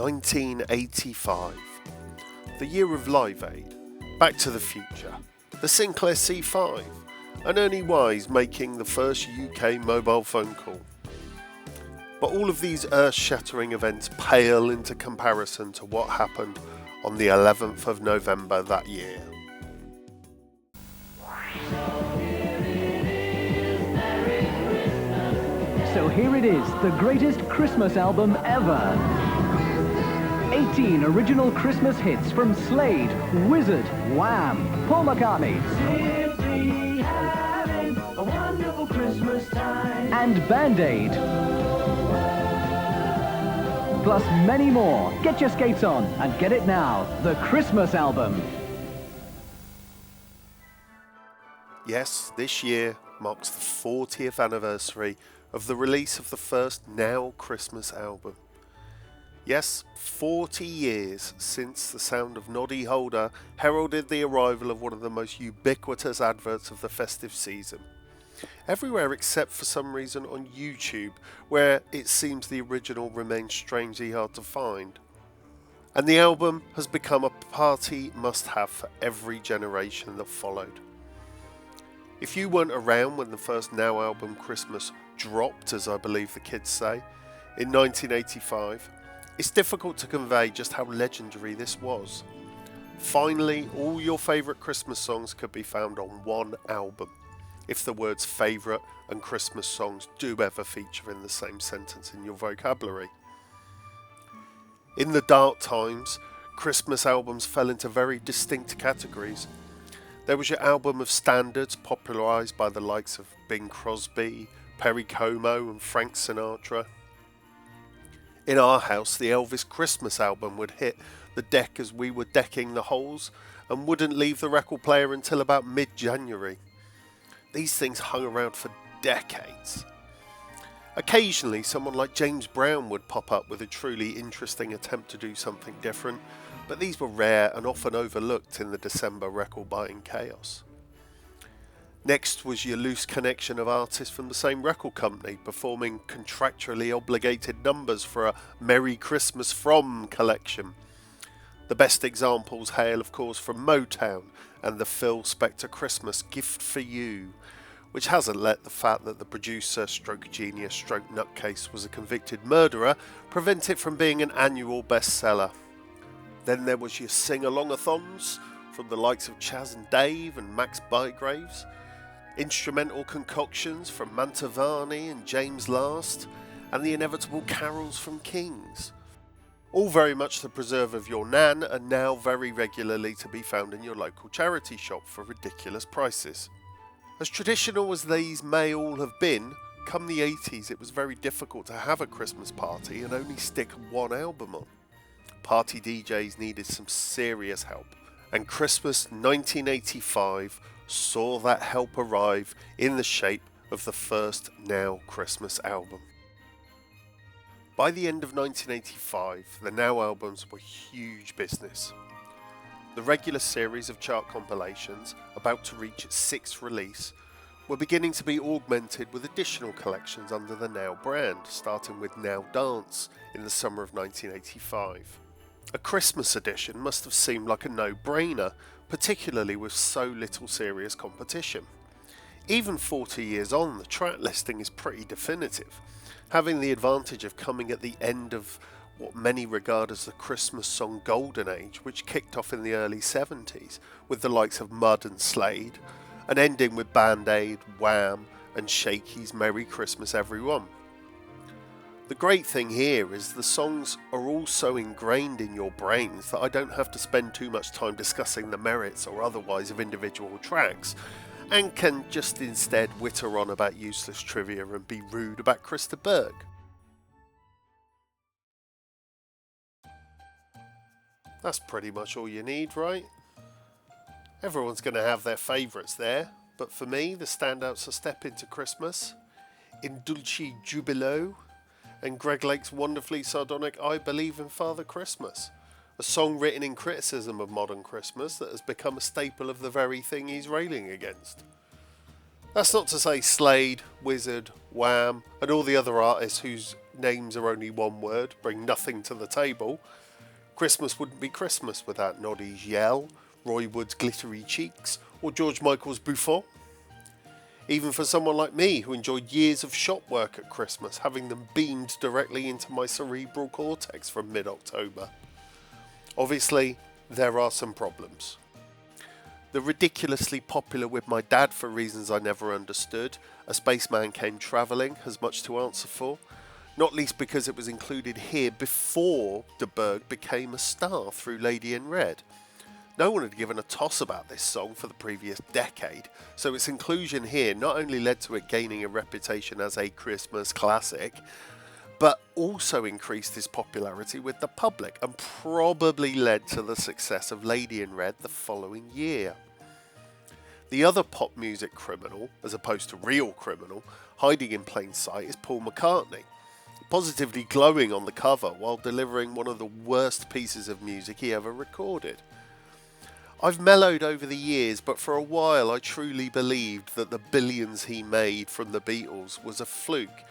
1985, the year of Live Aid, Back to the Future, the Sinclair C5, and Ernie Wise making the first UK mobile phone call. But all of these earth-shattering events pale into comparison to what happened on the 11th of November that year. So here it is, the greatest Christmas album ever. 18 original Christmas hits from Slade, Wizard, Wham, Paul McCartney, Simply having a wonderful Christmas time, and Band-Aid. Plus many more. Get your skates on and get it now. The Christmas album. Yes, this year marks the 40th anniversary of the release of the first Now Christmas album. Yes, 40 years since the sound of Noddy Holder heralded the arrival of one of the most ubiquitous adverts of the festive season. Everywhere except for some reason on YouTube, where it seems the original remains strangely hard to find. And the album has become a party must-have for every generation that followed. If you weren't around when the first Now album Christmas dropped, as I believe the kids say, in 1985, it's difficult to convey just how legendary this was. Finally, all your favourite Christmas songs could be found on one album, if the words favourite and Christmas songs do ever feature in the same sentence in your vocabulary. In the dark times, Christmas albums fell into very distinct categories. There was your album of standards popularised by the likes of Bing Crosby, Perry Como and Frank Sinatra. In our house, the Elvis Christmas album would hit the deck as we were decking the holes and wouldn't leave the record player until about mid-January. These things hung around for decades. Occasionally, someone like James Brown would pop up with a truly interesting attempt to do something different, but these were rare and often overlooked in the December record buying chaos. Next was your loose connection of artists from the same record company performing contractually obligated numbers for a Merry Christmas From collection. The best examples hail, of course, from Motown and the Phil Spector Christmas Gift for You, which hasn't let the fact that the producer, stroke genius, stroke nutcase was a convicted murderer prevent it from being an annual bestseller. Then there was your sing-along-a-thons from the likes of Chaz and Dave and Max Bygraves, instrumental concoctions from Mantovani and James Last, and the inevitable carols from Kings. All very much the preserve of your nan, and now very regularly to be found in your local charity shop for ridiculous prices. As traditional as these may all have been, come the 80s it was very difficult to have a Christmas party and only stick one album on. Party DJs needed some serious help, and Christmas 1985 saw that help arrive in the shape of the first Now Christmas album. By the end of 1985, the Now albums were huge business. The regular series of chart compilations, about to reach its 6th release, were beginning to be augmented with additional collections under the Now brand, starting with Now Dance in the summer of 1985. A Christmas edition must have seemed like a no-brainer, particularly with so little serious competition. Even 40 years on, the track listing is pretty definitive, having the advantage of coming at the end of what many regard as the Christmas song golden age, which kicked off in the early 70s with the likes of Mud and Slade, and ending with Band-Aid, Wham and Shakey's Merry Christmas Everyone. The great thing here is the songs are all so ingrained in your brains that I don't have to spend too much time discussing the merits or otherwise of individual tracks, and can just instead witter on about useless trivia and be rude about Chris de Burgh. That's pretty much all you need, right? Everyone's going to have their favourites there, but for me the standouts are Step Into Christmas, In Dulce Jubilo, and Greg Lake's wonderfully sardonic I Believe in Father Christmas, a song written in criticism of modern Christmas that has become a staple of the very thing he's railing against. That's not to say Slade, Wizard, Wham, and all the other artists whose names are only one word bring nothing to the table. Christmas wouldn't be Christmas without Noddy's Yell, Roy Wood's Glittery Cheeks, or George Michael's Buffon. Even for someone like me who enjoyed years of shop work at Christmas, having them beamed directly into my cerebral cortex from mid-October. Obviously, there are some problems. The ridiculously popular With My Dad for reasons I never understood, A Spaceman Came Travelling has much to answer for, not least because it was included here before de Burgh became a star through Lady in Red. No one had given a toss about this song for the previous decade, so its inclusion here not only led to it gaining a reputation as a Christmas classic, but also increased its popularity with the public and probably led to the success of Lady in Red the following year. The other pop music criminal, as opposed to real criminal, hiding in plain sight is Paul McCartney, positively glowing on the cover while delivering one of the worst pieces of music he ever recorded. I've mellowed over the years, but for a while I truly believed that the billions he made from the Beatles was a fluke,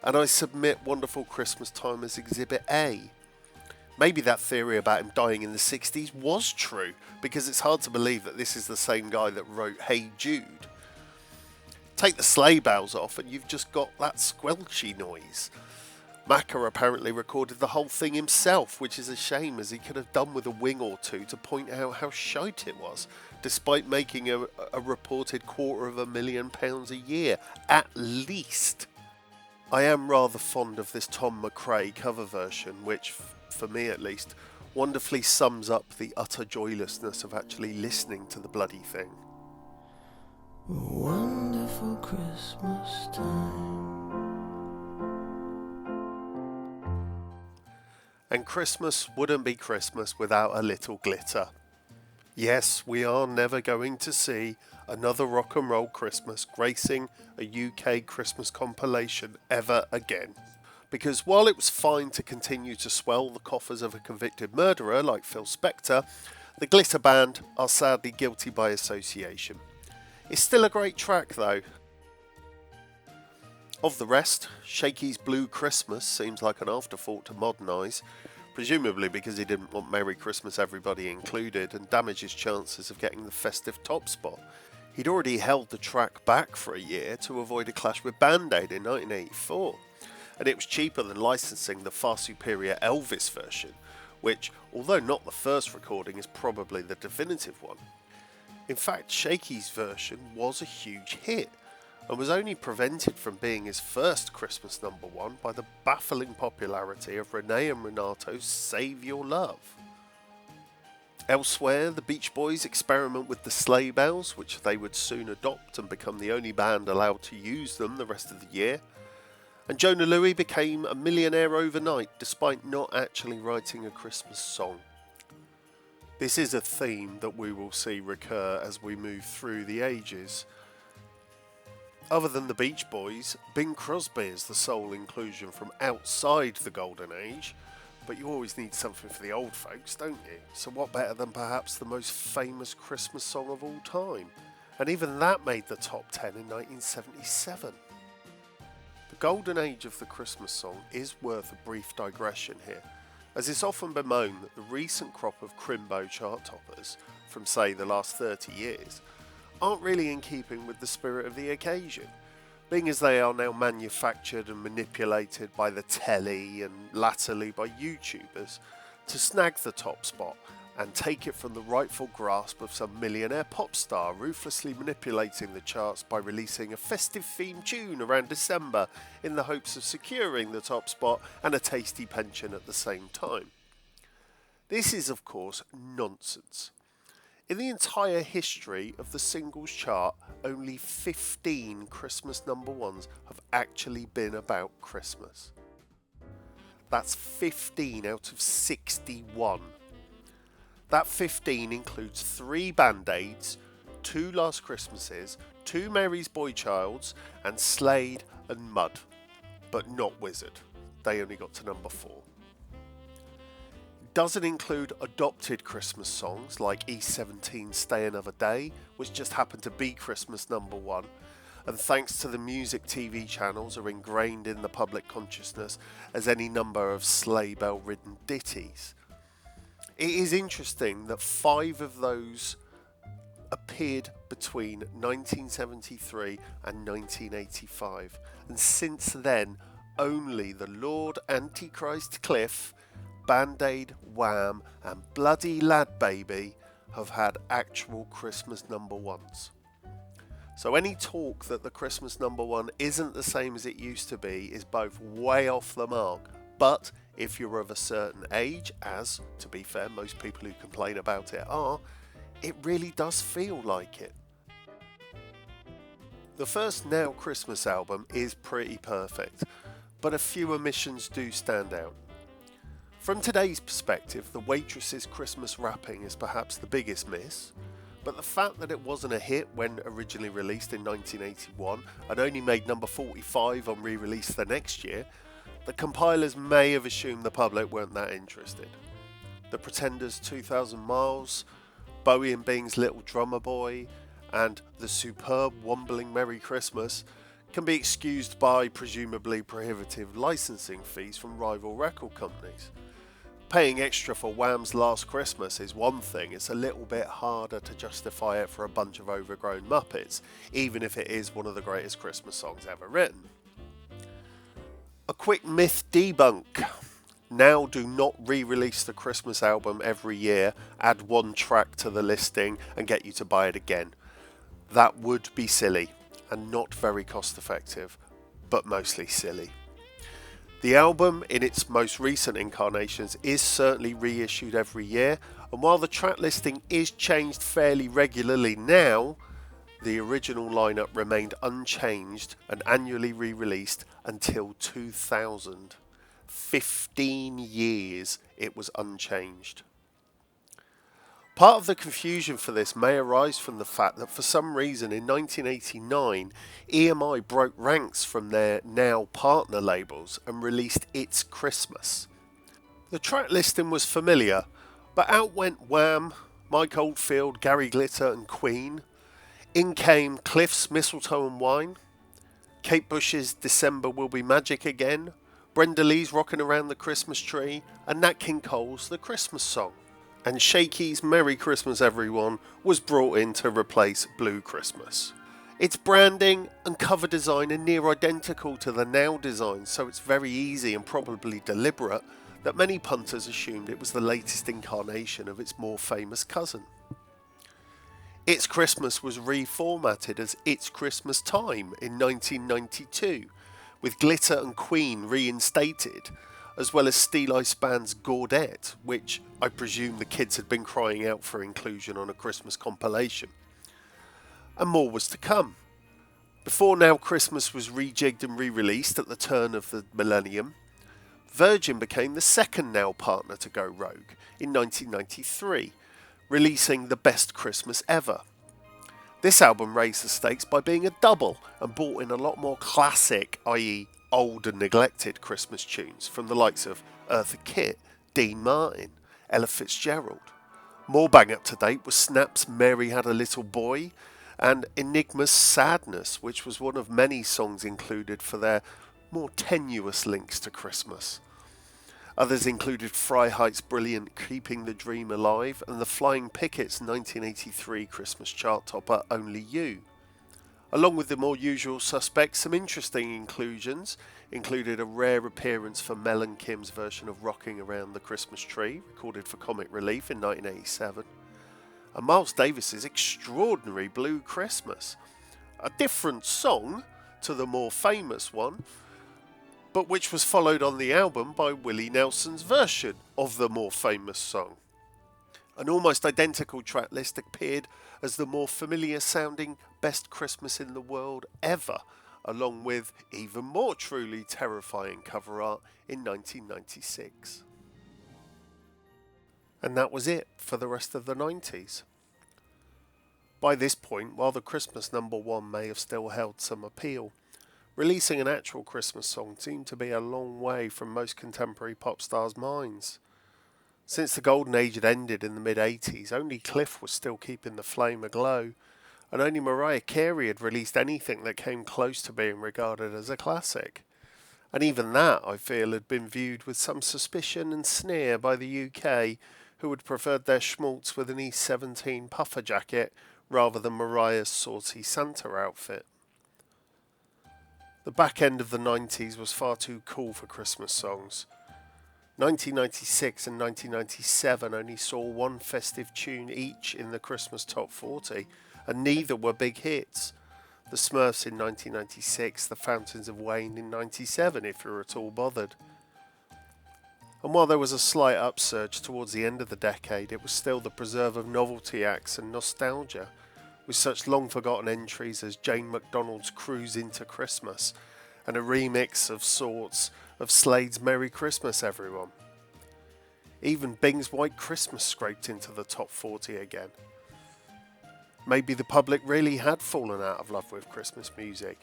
and I submit Wonderful Christmas Time as Exhibit A. Maybe that theory about him dying in the 60s was true, because it's hard to believe that this is the same guy that wrote Hey Jude. Take the sleigh bells off and you've just got that squelchy noise. Macca apparently recorded the whole thing himself, which is a shame as he could have done with a wing or two to point out how shite it was, despite making a reported £250,000 a year, at least. I am rather fond of this Tom McRae cover version, which, for me at least, wonderfully sums up the utter joylessness of actually listening to the bloody thing. Wonderful Christmas time. And Christmas wouldn't be Christmas without a little glitter. Yes, we are never going to see another rock and roll Christmas gracing a UK Christmas compilation ever again. Because while it was fine to continue to swell the coffers of a convicted murderer like Phil Spector, the Glitter Band are sadly guilty by association. It's still a great track though. Of the rest, Shakey's Blue Christmas seems like an afterthought to modernise, presumably because he didn't want Merry Christmas Everybody included and damage his chances of getting the festive top spot. He'd already held the track back for a year to avoid a clash with Band Aid in 1984, and it was cheaper than licensing the far superior Elvis version, which, although not the first recording, is probably the definitive one. In fact, Shakey's version was a huge hit, and was only prevented from being his first Christmas number one by the baffling popularity of Renee and Renato's Save Your Love. Elsewhere, the Beach Boys experiment with the sleigh bells, which they would soon adopt and become the only band allowed to use them the rest of the year. And Jonah Louie became a millionaire overnight despite not actually writing a Christmas song. This is a theme that we will see recur as we move through the ages. Other than the Beach Boys, Bing Crosby is the sole inclusion from outside the Golden Age, but you always need something for the old folks, don't you? So what better than perhaps the most famous Christmas song of all time? And even that made the top 10 in 1977. The Golden Age of the Christmas song is worth a brief digression here, as it's often bemoaned that the recent crop of Crimbo chart toppers, from say the last 30 years, aren't really in keeping with the spirit of the occasion, being as they are now manufactured and manipulated by the telly and latterly by YouTubers to snag the top spot and take it from the rightful grasp of some millionaire pop star ruthlessly manipulating the charts by releasing a festive themed tune around December in the hopes of securing the top spot and a tasty pension at the same time. This is of course nonsense. In the entire history of the singles chart, only 15 Christmas number ones have actually been about Christmas. That's 15 out of 61. That 15 includes 3 Band-Aids, 2 Last Christmases, 2 Mary's Boy Childs, and Slade and Mud. But not Wizard. They only got to number 4. Doesn't include adopted Christmas songs like E17 Stay Another Day, which just happened to be Christmas number 1, and thanks to the music TV channels are ingrained in the public consciousness as any number of sleigh bell ridden ditties. It is interesting that 5 of those appeared between 1973 and 1985, and since then only the Lord Antichrist Cliff, Band-Aid, Wham and Bloody Lad Baby have had actual Christmas number ones. So any talk that the Christmas number one isn't the same as it used to be is both way off the mark, but if you're of a certain age, as, to be fair, most people who complain about it are, it really does feel like it. The first Now Christmas album is pretty perfect, but a few omissions do stand out. From today's perspective, the Waitress's Christmas wrapping is perhaps the biggest miss, but the fact that it wasn't a hit when originally released in 1981 and only made number 45 on re-release the next year, the compilers may have assumed the public weren't that interested. The Pretenders' 2,000 Miles, Bowie and Bing's Little Drummer Boy, and the superb Wombling Merry Christmas can be excused by presumably prohibitive licensing fees from rival record companies. Paying extra for Wham's Last Christmas is one thing, it's a little bit harder to justify it for a bunch of overgrown Muppets, even if it is one of the greatest Christmas songs ever written. A quick myth debunk. Now do not re-release the Christmas album every year, add one track to the listing and get you to buy it again. That would be silly and not very cost effective, but mostly silly. The album in its most recent incarnations is certainly reissued every year, and while the track listing is changed fairly regularly now, the original lineup remained unchanged and annually re-released until 2000. 15 years it was unchanged. Part of the confusion for this may arise from the fact that for some reason in 1989 EMI broke ranks from their now partner labels and released It's Christmas. The track listing was familiar, but out went Wham, Mike Oldfield, Gary Glitter and Queen. In came Cliff's Mistletoe and Wine, Kate Bush's December Will Be Magic Again, Brenda Lee's Rockin' Around the Christmas Tree, and Nat King Cole's The Christmas Song. And Shakey's Merry Christmas Everyone was brought in to replace Blue Christmas. Its branding and cover design are near identical to the Now design, so it's very easy and probably deliberate that many punters assumed it was the latest incarnation of its more famous cousin. It's Christmas was reformatted as It's Christmas Time in 1992, with Glitter and Queen reinstated, as well as Steel Ice Band's Gaudette, which I presume the kids had been crying out for inclusion on a Christmas compilation. And more was to come. Before Now Christmas was rejigged and re-released at the turn of the millennium, Virgin became the second Now partner to go rogue in 1993, releasing The Best Christmas Ever. This album raised the stakes by being a double and brought in a lot more classic, i.e. old and neglected Christmas tunes from the likes of Eartha Kitt, Dean Martin, Ella Fitzgerald. More bang up to date was Snap's Mary Had a Little Boy and Enigma's Sadness, which was one of many songs included for their more tenuous links to Christmas. Others included Freiheit's brilliant Keeping the Dream Alive and the Flying Pickets' 1983 Christmas chart topper Only You. Along with the more usual suspects, some interesting inclusions included a rare appearance for Mel and Kim's version of Rocking Around the Christmas Tree, recorded for Comic Relief in 1987, and Miles Davis's extraordinary Blue Christmas, a different song to the more famous one, but which was followed on the album by Willie Nelson's version of the more famous song. An almost identical track list appeared as the more familiar sounding Best Christmas in the World Ever, along with even more truly terrifying cover art in 1996. And that was it for the rest of the 90s. By this point, while the Christmas number one may have still held some appeal, releasing an actual Christmas song seemed to be a long way from most contemporary pop stars' minds. Since the golden age had ended in the mid-80s, only Cliff was still keeping the flame aglow, and only Mariah Carey had released anything that came close to being regarded as a classic. And even that, I feel, had been viewed with some suspicion and sneer by the UK, who had preferred their schmaltz with an E17 puffer jacket rather than Mariah's saucy Santa outfit. The back end of the 90s was far too cool for Christmas songs. 1996 and 1997 only saw one festive tune each in the Christmas Top 40, and neither were big hits. The Smurfs in 1996, the Fountains of Wayne in 97, if you're at all bothered. And while there was a slight upsurge towards the end of the decade, it was still the preserve of novelty acts and nostalgia, with such long-forgotten entries as Jane MacDonald's Cruise into Christmas, and a remix of sorts of Slade's Merry Christmas Everyone. Even Bing's White Christmas scraped into the top 40 again. Maybe the public really had fallen out of love with Christmas music.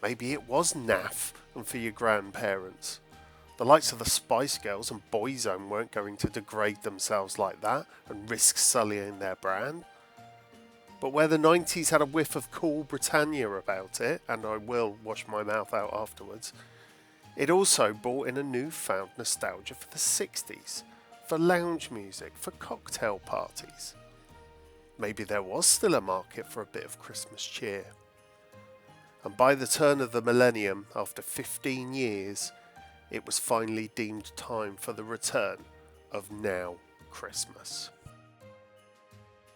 Maybe it was naff and for your grandparents. The likes of the Spice Girls and Boyzone weren't going to degrade themselves like that and risk sullying their brand. But where the 90s had a whiff of cool Britannia about it, and I will wash my mouth out afterwards, it also brought in a newfound nostalgia for the 60s, for lounge music, for cocktail parties. Maybe there was still a market for a bit of Christmas cheer. And by the turn of the millennium, after 15 years, it was finally deemed time for the return of Now Christmas.